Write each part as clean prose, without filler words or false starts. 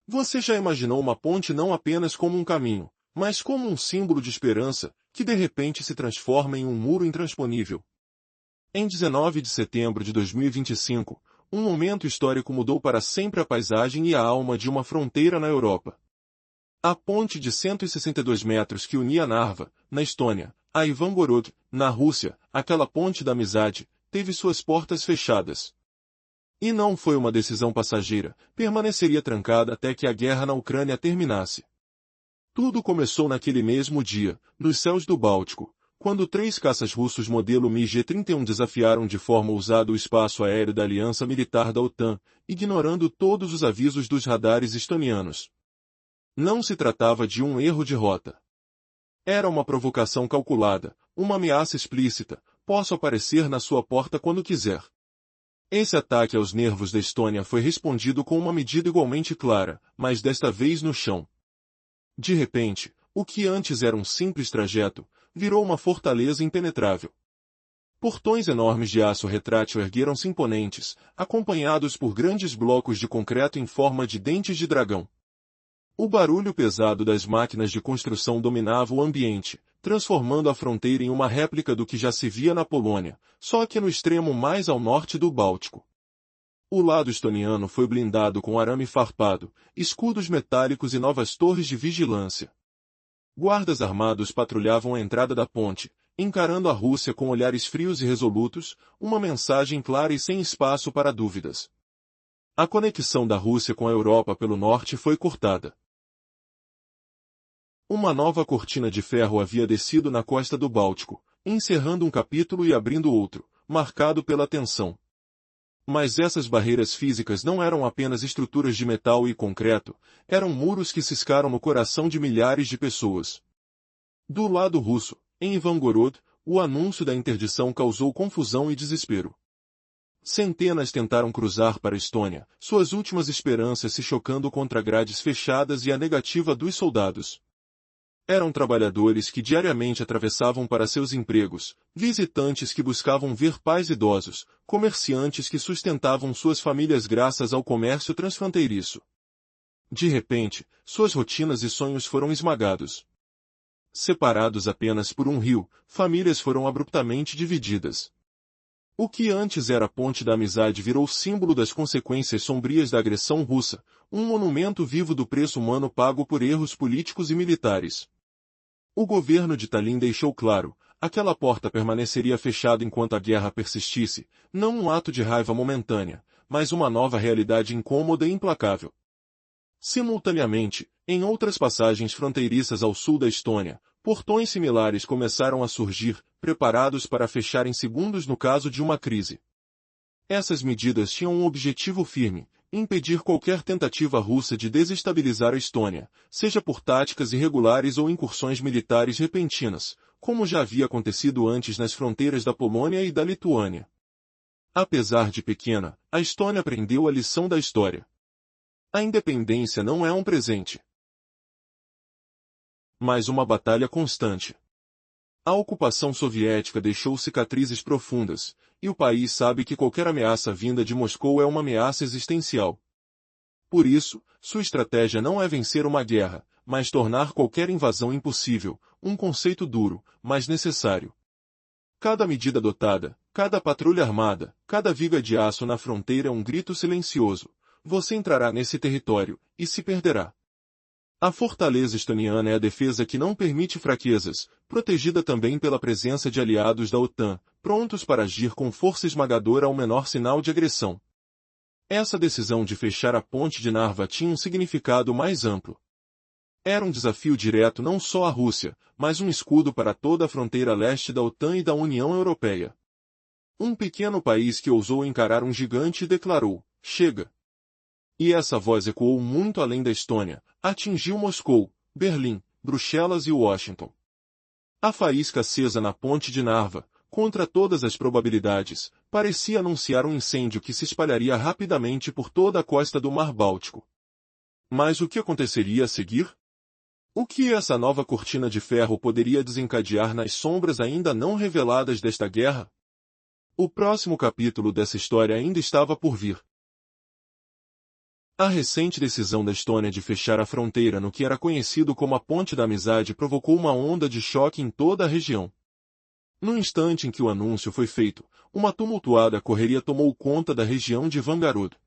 Você já imaginou uma ponte não apenas como um caminho, mas como um símbolo de esperança, que de repente se transforma em um muro intransponível? Em 19 de setembro de 2025, um momento histórico mudou para sempre a paisagem e a alma de uma fronteira na Europa. A ponte de 162 metros que unia Narva, na Estônia, a Ivangorod, na Rússia, aquela ponte da amizade, teve suas portas fechadas. E não foi uma decisão passageira, permaneceria trancada até que a guerra na Ucrânia terminasse. Tudo começou naquele mesmo dia, nos céus do Báltico, quando 3 caças russos modelo MiG-31 desafiaram de forma ousada o espaço aéreo da aliança militar da OTAN, ignorando todos os avisos dos radares estonianos. Não se tratava de um erro de rota. Era uma provocação calculada, uma ameaça explícita: posso aparecer na sua porta quando quiser. Esse ataque aos nervos da Estônia foi respondido com uma medida igualmente clara, mas desta vez no chão. De repente, o que antes era um simples trajeto, virou uma fortaleza impenetrável. Portões enormes de aço retrátil ergueram-se imponentes, acompanhados por grandes blocos de concreto em forma de dentes de dragão. O barulho pesado das máquinas de construção dominava o ambiente, transformando a fronteira em uma réplica do que já se via na Polônia, só que no extremo mais ao norte do Báltico. O lado estoniano foi blindado com arame farpado, escudos metálicos e novas torres de vigilância. Guardas armados patrulhavam a entrada da ponte, encarando a Rússia com olhares frios e resolutos, uma mensagem clara e sem espaço para dúvidas. A conexão da Rússia com a Europa pelo norte foi cortada. Uma nova cortina de ferro havia descido na costa do Báltico, encerrando um capítulo e abrindo outro, marcado pela tensão. Mas essas barreiras físicas não eram apenas estruturas de metal e concreto, eram muros que ciscaram no coração de milhares de pessoas. Do lado russo, em Ivangorod, o anúncio da interdição causou confusão e desespero. Centenas tentaram cruzar para a Estônia, suas últimas esperanças se chocando contra grades fechadas e a negativa dos soldados. Eram trabalhadores que diariamente atravessavam para seus empregos, visitantes que buscavam ver pais idosos, comerciantes que sustentavam suas famílias graças ao comércio transfronteiriço. De repente, suas rotinas e sonhos foram esmagados. Separados apenas por um rio, famílias foram abruptamente divididas. O que antes era a ponte da amizade virou símbolo das consequências sombrias da agressão russa, um monumento vivo do preço humano pago por erros políticos e militares. O governo de Tallinn deixou claro: aquela porta permaneceria fechada enquanto a guerra persistisse, não um ato de raiva momentânea, mas uma nova realidade incômoda e implacável. Simultaneamente, em outras passagens fronteiriças ao sul da Estônia, portões similares começaram a surgir, preparados para fechar em segundos no caso de uma crise. Essas medidas tinham um objetivo firme: impedir qualquer tentativa russa de desestabilizar a Estônia, seja por táticas irregulares ou incursões militares repentinas, como já havia acontecido antes nas fronteiras da Polônia e da Lituânia. Apesar de pequena, a Estônia aprendeu a lição da história. A independência não é um presente, mas uma batalha constante. A ocupação soviética deixou cicatrizes profundas, e o país sabe que qualquer ameaça vinda de Moscou é uma ameaça existencial. Por isso, sua estratégia não é vencer uma guerra, mas tornar qualquer invasão impossível, um conceito duro, mas necessário. Cada medida adotada, cada patrulha armada, cada viga de aço na fronteira é um grito silencioso: você entrará nesse território, e se perderá. A fortaleza estoniana é a defesa que não permite fraquezas, protegida também pela presença de aliados da OTAN, prontos para agir com força esmagadora ao menor sinal de agressão. Essa decisão de fechar a ponte de Narva tinha um significado mais amplo. Era um desafio direto não só à Rússia, mas um escudo para toda a fronteira leste da OTAN e da União Europeia. Um pequeno país que ousou encarar um gigante declarou: chega! E essa voz ecoou muito além da Estônia, atingiu Moscou, Berlim, Bruxelas e Washington. A faísca acesa na ponte de Narva, contra todas as probabilidades, parecia anunciar um incêndio que se espalharia rapidamente por toda a costa do Mar Báltico. Mas o que aconteceria a seguir? O que essa nova cortina de ferro poderia desencadear nas sombras ainda não reveladas desta guerra? O próximo capítulo dessa história ainda estava por vir. A recente decisão da Estônia de fechar a fronteira no que era conhecido como a Ponte da Amizade provocou uma onda de choque em toda a região. No instante em que o anúncio foi feito, uma tumultuada correria tomou conta da região de Vangarud.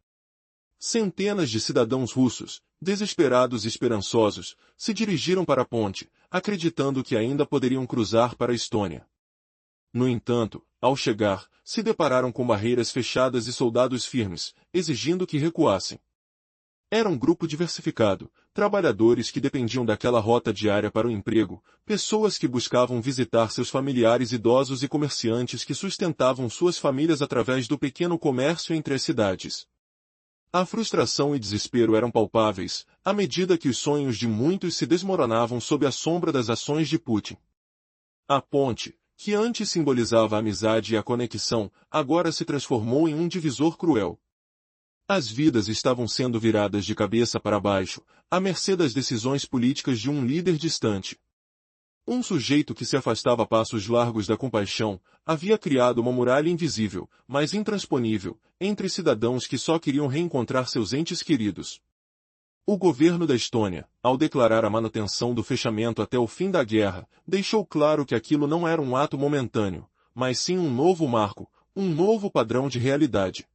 Centenas de cidadãos russos, desesperados e esperançosos, se dirigiram para a ponte, acreditando que ainda poderiam cruzar para a Estônia. No entanto, ao chegar, se depararam com barreiras fechadas e soldados firmes, exigindo que recuassem. Era um grupo diversificado, trabalhadores que dependiam daquela rota diária para o emprego, pessoas que buscavam visitar seus familiares idosos e comerciantes que sustentavam suas famílias através do pequeno comércio entre as cidades. A frustração e desespero eram palpáveis, à medida que os sonhos de muitos se desmoronavam sob a sombra das ações de Putin. A ponte, que antes simbolizava a amizade e a conexão, agora se transformou em um divisor cruel. As vidas estavam sendo viradas de cabeça para baixo, à mercê das decisões políticas de um líder distante. Um sujeito que se afastava a passos largos da compaixão, havia criado uma muralha invisível, mas intransponível, entre cidadãos que só queriam reencontrar seus entes queridos. O governo da Estônia, ao declarar a manutenção do fechamento até o fim da guerra, deixou claro que aquilo não era um ato momentâneo, mas sim um novo marco, um novo padrão de realidade.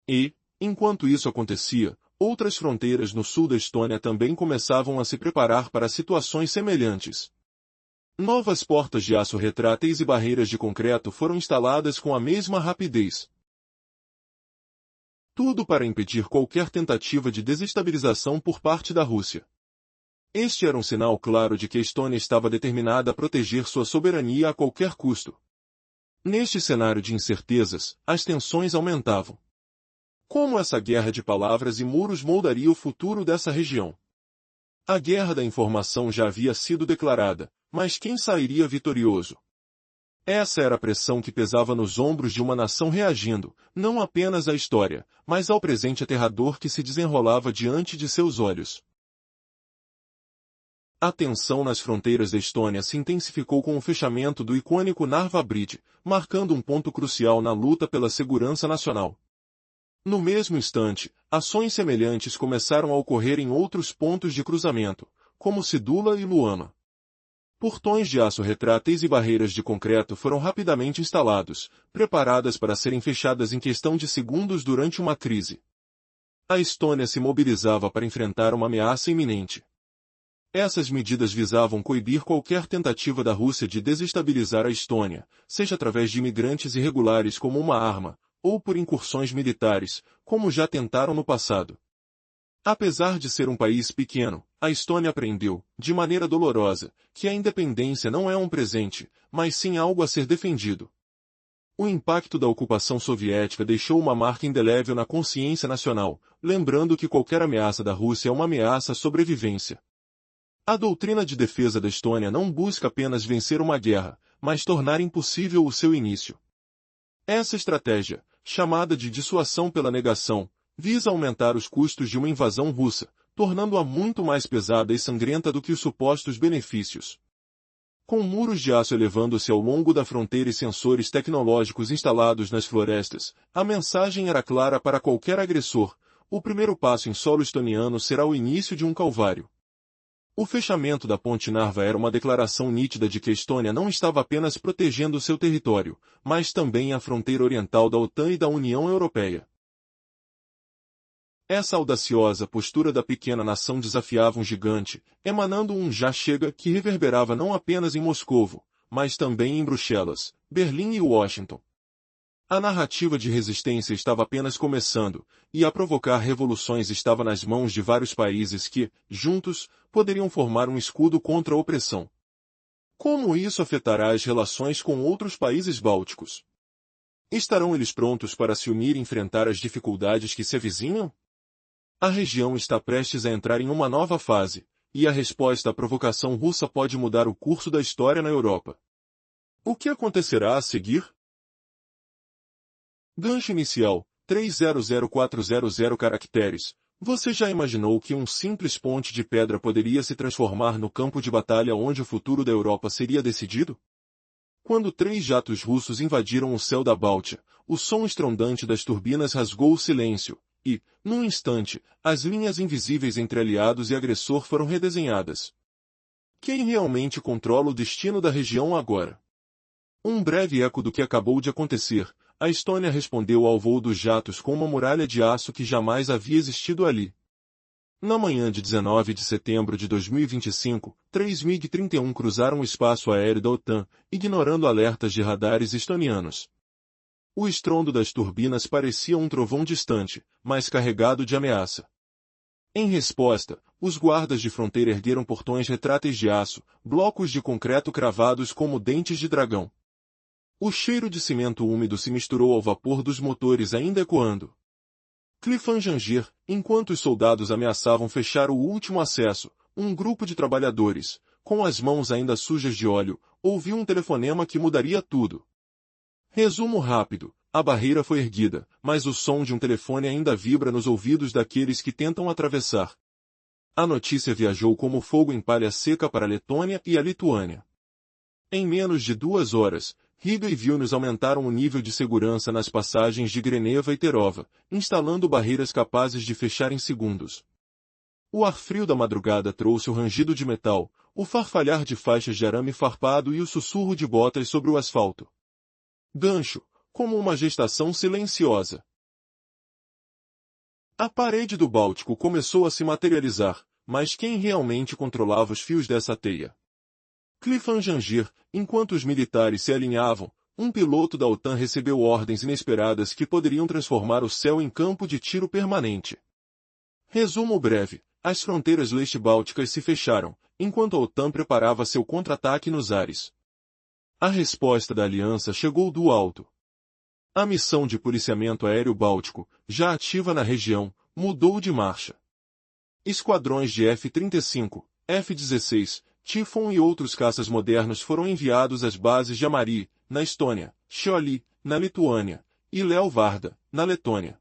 E, enquanto isso acontecia, outras fronteiras no sul da Estônia também começavam a se preparar para situações semelhantes. Novas portas de aço retráteis e barreiras de concreto foram instaladas com a mesma rapidez. Tudo para impedir qualquer tentativa de desestabilização por parte da Rússia. Este era um sinal claro de que a Estônia estava determinada a proteger sua soberania a qualquer custo. Neste cenário de incertezas, as tensões aumentavam. Como essa guerra de palavras e muros moldaria o futuro dessa região? A guerra da informação já havia sido declarada, mas quem sairia vitorioso? Essa era a pressão que pesava nos ombros de uma nação reagindo, não apenas à história, mas ao presente aterrador que se desenrolava diante de seus olhos. A tensão nas fronteiras da Estônia se intensificou com o fechamento do icônico Narva Bridge, marcando um ponto crucial na luta pela segurança nacional. No mesmo instante, ações semelhantes começaram a ocorrer em outros pontos de cruzamento, como Sidula e Luama. Portões de aço retráteis e barreiras de concreto foram rapidamente instalados, preparadas para serem fechadas em questão de segundos durante uma crise. A Estônia se mobilizava para enfrentar uma ameaça iminente. Essas medidas visavam coibir qualquer tentativa da Rússia de desestabilizar a Estônia, seja através de imigrantes irregulares como uma arma, ou por incursões militares, como já tentaram no passado. Apesar de ser um país pequeno, a Estônia aprendeu, de maneira dolorosa, que a independência não é um presente, mas sim algo a ser defendido. O impacto da ocupação soviética deixou uma marca indelével na consciência nacional, lembrando que qualquer ameaça da Rússia é uma ameaça à sobrevivência. A doutrina de defesa da Estônia não busca apenas vencer uma guerra, mas tornar impossível o seu início. Essa estratégia, chamada de dissuasão pela negação, visa aumentar os custos de uma invasão russa, tornando-a muito mais pesada e sangrenta do que os supostos benefícios. Com muros de aço elevando-se ao longo da fronteira e sensores tecnológicos instalados nas florestas, a mensagem era clara para qualquer agressor: o primeiro passo em solo estoniano será o início de um calvário. O fechamento da Ponte Narva era uma declaração nítida de que a Estônia não estava apenas protegendo seu território, mas também a fronteira oriental da OTAN e da União Europeia. Essa audaciosa postura da pequena nação desafiava um gigante, emanando um "já chega" que reverberava não apenas em Moscovo, mas também em Bruxelas, Berlim e Washington. A narrativa de resistência estava apenas começando, e a provocar revoluções estava nas mãos de vários países que, juntos, poderiam formar um escudo contra a opressão. Como isso afetará as relações com outros países bálticos? Estarão eles prontos para se unir e enfrentar as dificuldades que se avizinham? A região está prestes a entrar em uma nova fase, e a resposta à provocação russa pode mudar o curso da história na Europa. O que acontecerá a seguir? Gancho inicial, 300400 caracteres. Você já imaginou que um simples ponte de pedra poderia se transformar no campo de batalha onde o futuro da Europa seria decidido? Quando 3 jatos russos invadiram o céu da Báltia, o som estrondante das turbinas rasgou o silêncio, e, num instante, as linhas invisíveis entre aliados e agressor foram redesenhadas. Quem realmente controla o destino da região agora? Um breve eco do que acabou de acontecer, a Estônia respondeu ao voo dos jatos com uma muralha de aço que jamais havia existido ali. Na manhã de 19 de setembro de 2025, 3 MiG-31 cruzaram o espaço aéreo da OTAN, ignorando alertas de radares estonianos. O estrondo das turbinas parecia um trovão distante, mas carregado de ameaça. Em resposta, os guardas de fronteira ergueram portões retráteis de aço, blocos de concreto cravados como dentes de dragão. O cheiro de cimento úmido se misturou ao vapor dos motores ainda ecoando. Cliffhanger, enquanto os soldados ameaçavam fechar o último acesso, um grupo de trabalhadores, com as mãos ainda sujas de óleo, ouviu um telefonema que mudaria tudo. Resumo rápido, a barreira foi erguida, mas o som de um telefone ainda vibra nos ouvidos daqueles que tentam atravessar. A notícia viajou como fogo em palha seca para a Letônia e a Lituânia. Em menos de 2 horas, Riga e Vilnius aumentaram o nível de segurança nas passagens de Greneva e Terova, instalando barreiras capazes de fechar em segundos. O ar frio da madrugada trouxe o rangido de metal, o farfalhar de faixas de arame farpado e o sussurro de botas sobre o asfalto. Gancho, como uma gestação silenciosa. A parede do Báltico começou a se materializar, mas quem realmente controlava os fios dessa teia? Cliffhanger, enquanto os militares se alinhavam, um piloto da OTAN recebeu ordens inesperadas que poderiam transformar o céu em campo de tiro permanente. Resumo breve, as fronteiras leste-bálticas se fecharam, enquanto a OTAN preparava seu contra-ataque nos ares. A resposta da aliança chegou do alto. A missão de policiamento aéreo báltico, já ativa na região, mudou de marcha. Esquadrões de F-35, F-16, Typhoon e outros caças modernos foram enviados às bases de Amari, na Estônia, Šiauliai, na Lituânia, e Leovarda, na Letônia.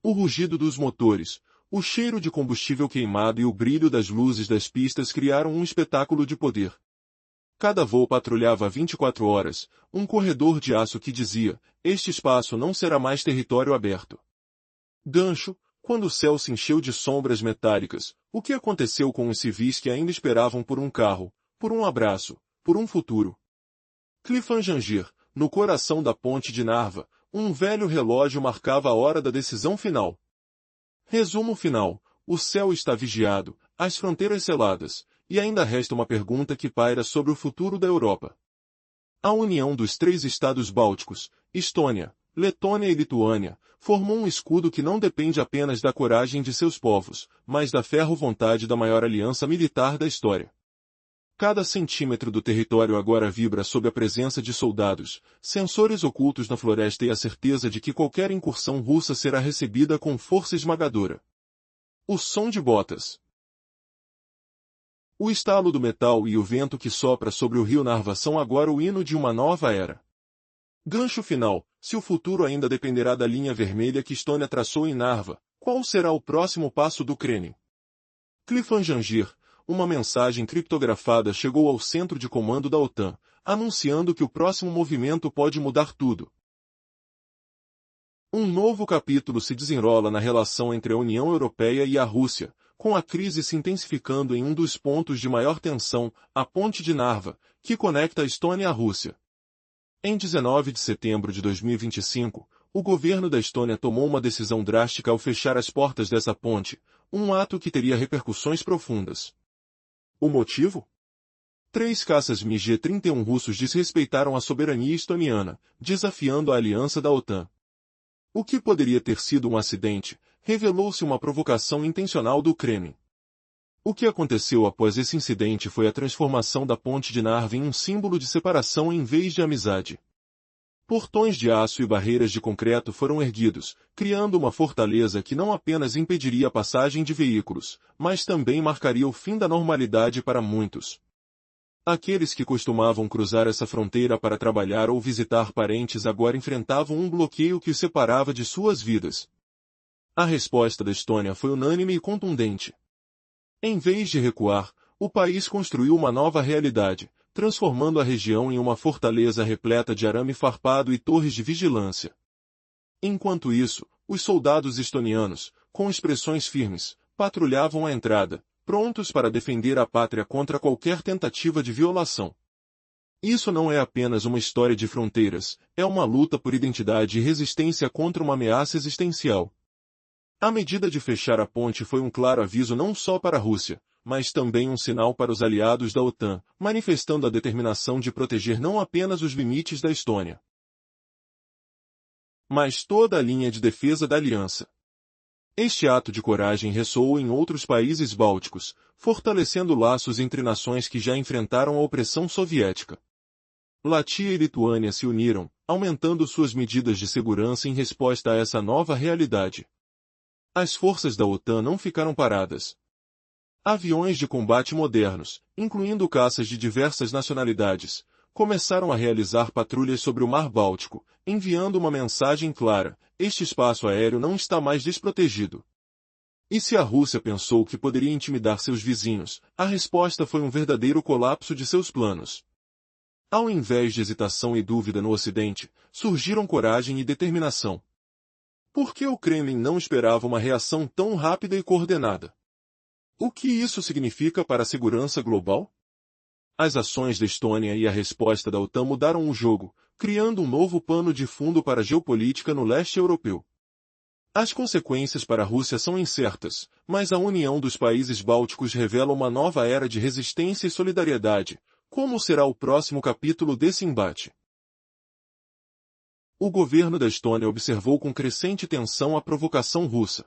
O rugido dos motores, o cheiro de combustível queimado e o brilho das luzes das pistas criaram um espetáculo de poder. Cada voo patrulhava 24 horas, um corredor de aço que dizia, este espaço não será mais território aberto. Gancho, quando o céu se encheu de sombras metálicas, o que aconteceu com os civis que ainda esperavam por um carro, por um abraço, por um futuro? Cliffhanger, no coração da ponte de Narva, um velho relógio marcava a hora da decisão final. Resumo final, o céu está vigiado, as fronteiras seladas, e ainda resta uma pergunta que paira sobre o futuro da Europa. A união dos 3 estados bálticos, Estônia, Letônia e Lituânia, formou um escudo que não depende apenas da coragem de seus povos, mas da ferro-vontade da maior aliança militar da história. Cada centímetro do território agora vibra sob a presença de soldados, sensores ocultos na floresta e a certeza de que qualquer incursão russa será recebida com força esmagadora. O som de botas. O estalo do metal e o vento que sopra sobre o rio Narva são agora o hino de uma nova era. Gancho final, se o futuro ainda dependerá da linha vermelha que Estônia traçou em Narva, qual será o próximo passo do Kremlin? Cliffhanger, uma mensagem criptografada chegou ao centro de comando da OTAN, anunciando que o próximo movimento pode mudar tudo. Um novo capítulo se desenrola na relação entre a União Europeia e a Rússia, com a crise se intensificando em um dos pontos de maior tensão, a ponte de Narva, que conecta a Estônia à Rússia. Em 19 de setembro de 2025, o governo da Estônia tomou uma decisão drástica ao fechar as portas dessa ponte, um ato que teria repercussões profundas. O motivo? 3 caças MiG-31 russos desrespeitaram a soberania estoniana, desafiando a aliança da OTAN. O que poderia ter sido um acidente, revelou-se uma provocação intencional do Kremlin. O que aconteceu após esse incidente foi a transformação da ponte de Narva em um símbolo de separação em vez de amizade. Portões de aço e barreiras de concreto foram erguidos, criando uma fortaleza que não apenas impediria a passagem de veículos, mas também marcaria o fim da normalidade para muitos. Aqueles que costumavam cruzar essa fronteira para trabalhar ou visitar parentes agora enfrentavam um bloqueio que os separava de suas vidas. A resposta da Estônia foi unânime e contundente. Em vez de recuar, o país construiu uma nova realidade, transformando a região em uma fortaleza repleta de arame farpado e torres de vigilância. Enquanto isso, Os soldados estonianos, com expressões firmes, patrulhavam a entrada, prontos para defender a pátria contra qualquer tentativa de violação. Isso não é apenas uma história de fronteiras, é uma luta por identidade e resistência contra uma ameaça existencial. A medida de fechar a ponte foi um claro aviso não só para a Rússia, mas também um sinal para os aliados da OTAN, manifestando a determinação de proteger não apenas os limites da Estônia, mas toda a linha de defesa da aliança. Este ato de coragem ressoou em outros países bálticos, fortalecendo laços entre nações que já enfrentaram a opressão soviética. Latvia e Lituânia se uniram, aumentando suas medidas de segurança em resposta a essa nova realidade. As forças da OTAN não ficaram paradas. Aviões de combate modernos, incluindo caças de diversas nacionalidades, começaram a realizar patrulhas sobre o Mar Báltico, enviando uma mensagem clara: este espaço aéreo não está mais desprotegido. E se a Rússia pensou que poderia intimidar seus vizinhos, a resposta foi um verdadeiro colapso de seus planos. Ao invés de hesitação e dúvida no Ocidente, surgiram coragem e determinação. Por que o Kremlin não esperava uma reação tão rápida e coordenada? O que isso significa para a segurança global? As ações da Estônia e a resposta da OTAN mudaram o jogo, criando um novo pano de fundo para a geopolítica no leste europeu. As consequências para a Rússia são incertas, mas a união dos países bálticos revela uma nova era de resistência e solidariedade. Como será o próximo capítulo desse embate? O governo da Estônia observou com crescente tensão a provocação russa.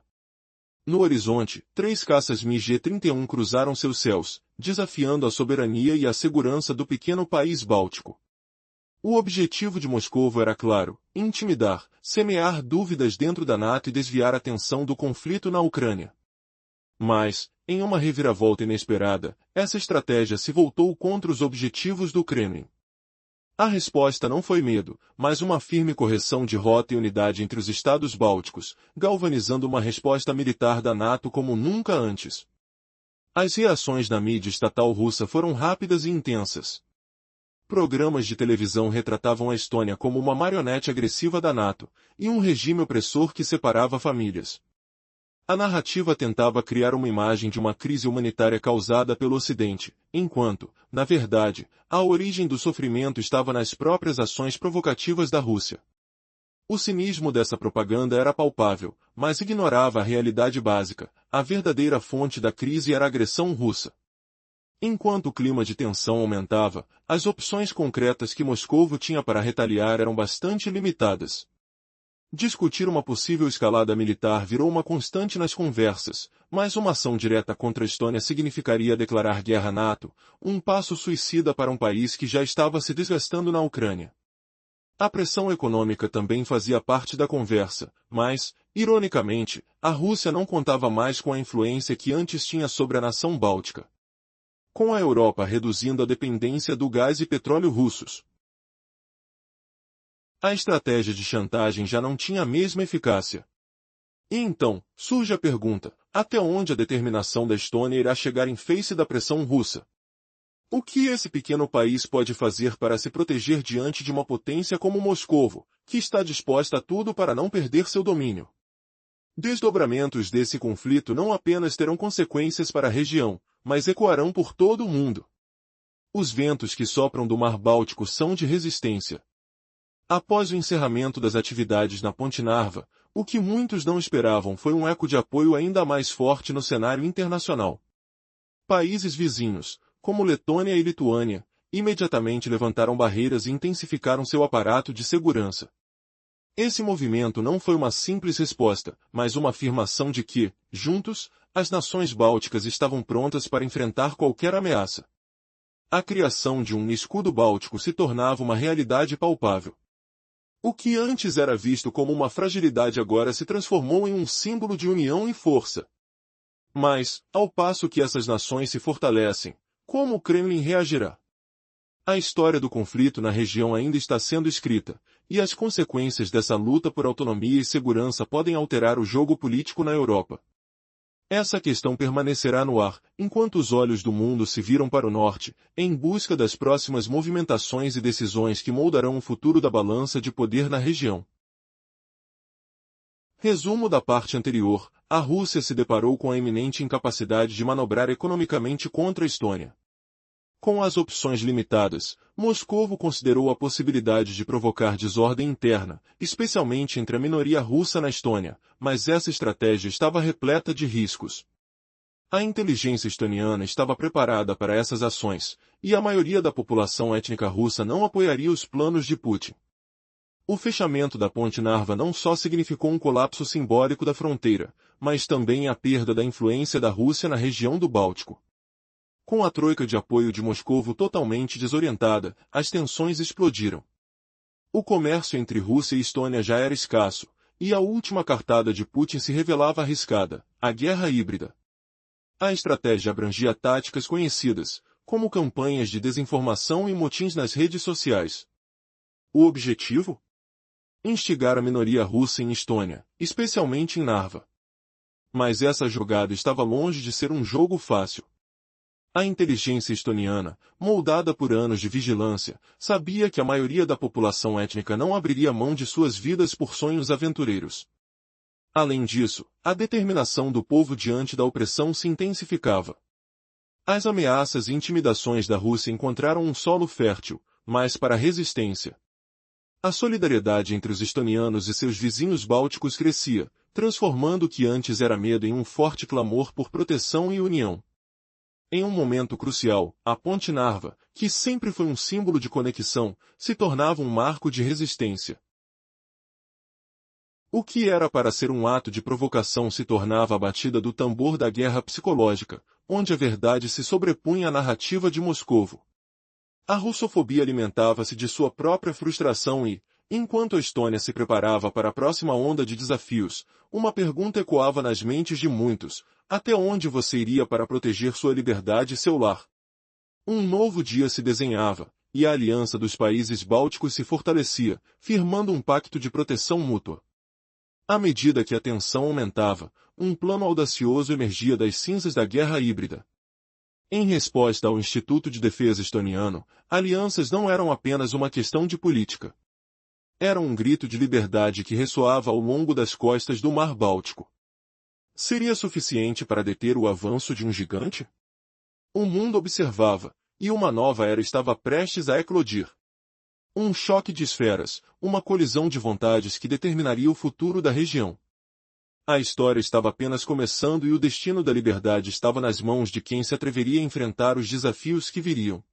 No horizonte, 3 caças MiG-31 cruzaram seus céus, desafiando a soberania e a segurança do pequeno país báltico. O objetivo de Moscou era claro: intimidar, semear dúvidas dentro da NATO e desviar a atenção do conflito na Ucrânia. Mas, em uma reviravolta inesperada, essa estratégia se voltou contra os objetivos do Kremlin. A resposta não foi medo, mas uma firme correção de rota e unidade entre os estados bálticos, galvanizando uma resposta militar da NATO como nunca antes. As reações da mídia estatal russa foram rápidas e intensas. Programas de televisão retratavam a Estônia como uma marionete agressiva da NATO, e um regime opressor que separava famílias. A narrativa tentava criar uma imagem de uma crise humanitária causada pelo Ocidente, enquanto, na verdade, a origem do sofrimento estava nas próprias ações provocativas da Rússia. O cinismo dessa propaganda era palpável, mas ignorava a realidade básica: a verdadeira fonte da crise era a agressão russa. Enquanto o clima de tensão aumentava, as opções concretas que Moscovo tinha para retaliar eram bastante limitadas. Discutir uma possível escalada militar virou uma constante nas conversas, mas uma ação direta contra a Estônia significaria declarar guerra à NATO, um passo suicida para um país que já estava se desgastando na Ucrânia. A pressão econômica também fazia parte da conversa, mas, ironicamente, a Rússia não contava mais com a influência que antes tinha sobre a nação báltica. Com a Europa reduzindo a dependência do gás e petróleo russos, a estratégia de chantagem já não tinha a mesma eficácia. E então, surge a pergunta: até onde a determinação da Estônia irá chegar em face da pressão russa? O que esse pequeno país pode fazer para se proteger diante de uma potência como Moscovo, que está disposta a tudo para não perder seu domínio? Desdobramentos desse conflito não apenas terão consequências para a região, mas ecoarão por todo o mundo. Os ventos que sopram do Mar Báltico são de resistência. Após o encerramento das atividades na Ponte Narva, o que muitos não esperavam foi um eco de apoio ainda mais forte no cenário internacional. Países vizinhos, como Letônia e Lituânia, imediatamente levantaram barreiras e intensificaram seu aparato de segurança. Esse movimento não foi uma simples resposta, mas uma afirmação de que, juntos, as nações bálticas estavam prontas para enfrentar qualquer ameaça. A criação de um escudo báltico se tornava uma realidade palpável. O que antes era visto como uma fragilidade agora se transformou em um símbolo de união e força. Mas, ao passo que essas nações se fortalecem, como o Kremlin reagirá? A história do conflito na região ainda está sendo escrita, e as consequências dessa luta por autonomia e segurança podem alterar o jogo político na Europa. Essa questão permanecerá no ar, enquanto os olhos do mundo se viram para o norte, em busca das próximas movimentações e decisões que moldarão o futuro da balança de poder na região. Resumo da parte anterior: a Rússia se deparou com a iminente incapacidade de manobrar economicamente contra a Estônia. Com as opções limitadas, Moscovo considerou a possibilidade de provocar desordem interna, especialmente entre a minoria russa na Estônia, mas essa estratégia estava repleta de riscos. A inteligência estoniana estava preparada para essas ações, e a maioria da população étnica russa não apoiaria os planos de Putin. O fechamento da ponte Narva não só significou um colapso simbólico da fronteira, mas também a perda da influência da Rússia na região do Báltico. Com a troika de apoio de Moscovo totalmente desorientada, as tensões explodiram. O comércio entre Rússia e Estônia já era escasso, e a última cartada de Putin se revelava arriscada: a guerra híbrida. A estratégia abrangia táticas conhecidas, como campanhas de desinformação e motins nas redes sociais. O objetivo? Instigar a minoria russa em Estônia, especialmente em Narva. Mas essa jogada estava longe de ser um jogo fácil. A inteligência estoniana, moldada por anos de vigilância, sabia que a maioria da população étnica não abriria mão de suas vidas por sonhos aventureiros. Além disso, a determinação do povo diante da opressão se intensificava. As ameaças e intimidações da Rússia encontraram um solo fértil, mas para a resistência. A solidariedade entre os estonianos e seus vizinhos bálticos crescia, transformando o que antes era medo em um forte clamor por proteção e união. Em um momento crucial, a ponte Narva, que sempre foi um símbolo de conexão, se tornava um marco de resistência. O que era para ser um ato de provocação se tornava a batida do tambor da guerra psicológica, onde a verdade se sobrepunha à narrativa de Moscovo. A russofobia alimentava-se de sua própria frustração e, enquanto a Estônia se preparava para a próxima onda de desafios, uma pergunta ecoava nas mentes de muitos: até onde você iria para proteger sua liberdade e seu lar? Um novo dia se desenhava, e a aliança dos países bálticos se fortalecia, firmando um pacto de proteção mútua. À medida que a tensão aumentava, um plano audacioso emergia das cinzas da guerra híbrida. Em resposta ao Instituto de Defesa Estoniano, alianças não eram apenas uma questão de política. Era um grito de liberdade que ressoava ao longo das costas do Mar Báltico. Seria suficiente para deter o avanço de um gigante? O mundo observava, e uma nova era estava prestes a eclodir. Um choque de esferas, uma colisão de vontades que determinaria o futuro da região. A história estava apenas começando e o destino da liberdade estava nas mãos de quem se atreveria a enfrentar os desafios que viriam.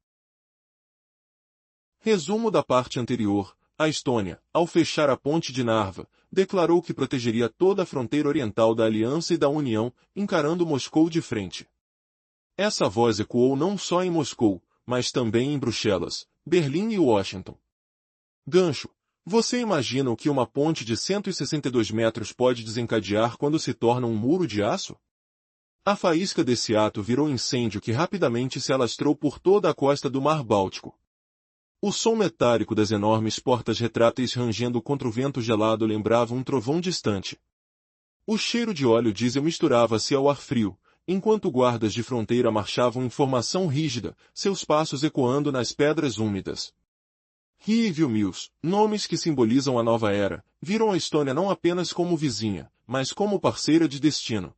Resumo da parte anterior: a Estônia, ao fechar a ponte de Narva, declarou que protegeria toda a fronteira oriental da Aliança e da União, encarando Moscou de frente. Essa voz ecoou não só em Moscou, mas também em Bruxelas, Berlim e Washington. Gancho: você imagina o que uma ponte de 162 metros pode desencadear quando se torna um muro de aço? A faísca desse ato virou incêndio que rapidamente se alastrou por toda a costa do Mar Báltico. O som metálico das enormes portas retráteis rangendo contra o vento gelado lembrava um trovão distante. O cheiro de óleo diesel misturava-se ao ar frio, enquanto guardas de fronteira marchavam em formação rígida, seus passos ecoando nas pedras úmidas. Rie e Vilnius, nomes que simbolizam a nova era, viram a Estônia não apenas como vizinha, mas como parceira de destino.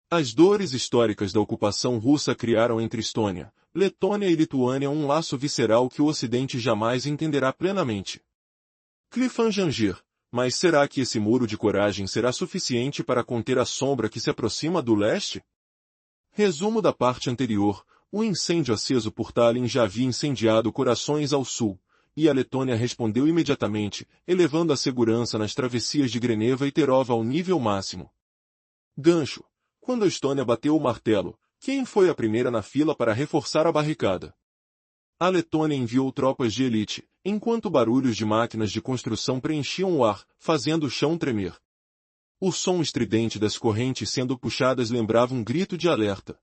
As dores históricas da ocupação russa criaram entre Estônia, Letônia e Lituânia um laço visceral que o Ocidente jamais entenderá plenamente. Cliffhanger: mas será que esse muro de coragem será suficiente para conter a sombra que se aproxima do leste? Resumo da parte anterior: o incêndio aceso por Tallinn já havia incendiado corações ao sul, e a Letônia respondeu imediatamente, elevando a segurança nas travessias de Greneva e Terova ao nível máximo. Gancho: quando a Estônia bateu o martelo, quem foi a primeira na fila para reforçar a barricada? A Letônia enviou tropas de elite, enquanto barulhos de máquinas de construção preenchiam o ar, fazendo o chão tremer. O som estridente das correntes sendo puxadas lembrava um grito de alerta.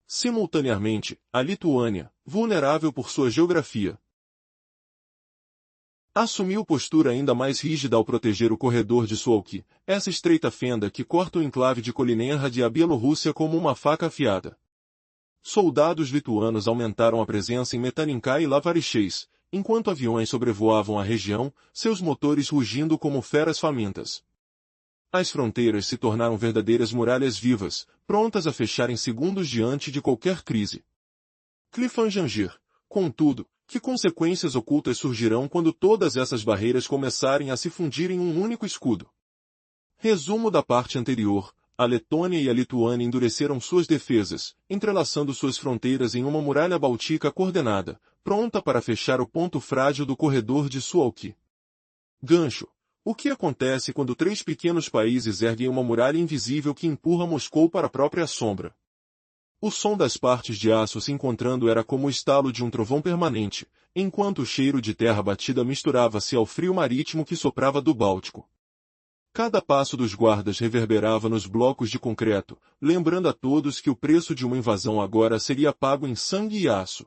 Simultaneamente, a Lituânia, vulnerável por sua geografia, assumiu postura ainda mais rígida ao proteger o corredor de Suwałki, essa estreita fenda que corta o enclave de Kaliningrad e a Bielorrússia como uma faca afiada. Soldados lituanos aumentaram a presença em Metaninkai e Lavarichês, enquanto aviões sobrevoavam a região, seus motores rugindo como feras famintas. As fronteiras se tornaram verdadeiras muralhas vivas, prontas a fechar em segundos diante de qualquer crise. Cliffhanger. Contudo, que consequências ocultas surgirão quando todas essas barreiras começarem a se fundir em um único escudo? Resumo da parte anterior. A Letônia e a Lituânia endureceram suas defesas, entrelaçando suas fronteiras em uma muralha báltica coordenada, pronta para fechar o ponto frágil do corredor de Suwałki. Gancho. O que acontece quando três pequenos países erguem uma muralha invisível que empurra Moscou para a própria sombra? O som das partes de aço se encontrando era como o estalo de um trovão permanente, enquanto o cheiro de terra batida misturava-se ao frio marítimo que soprava do Báltico. Cada passo dos guardas reverberava nos blocos de concreto, lembrando a todos que o preço de uma invasão agora seria pago em sangue e aço.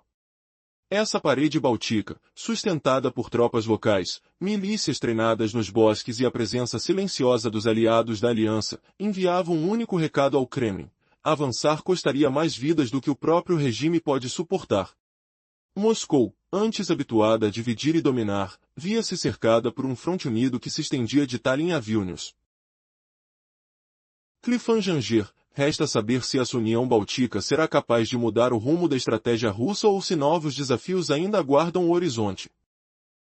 Essa parede báltica, sustentada por tropas locais, milícias treinadas nos bosques e a presença silenciosa dos aliados da aliança, enviava um único recado ao Kremlin: avançar custaria mais vidas do que o próprio regime pode suportar. Moscou, antes habituada a dividir e dominar, via-se cercada por um fronte unido que se estendia de Tallinn a Vilnius. Cliffhanger. Resta saber se essa união báltica será capaz de mudar o rumo da estratégia russa ou se novos desafios ainda aguardam o horizonte.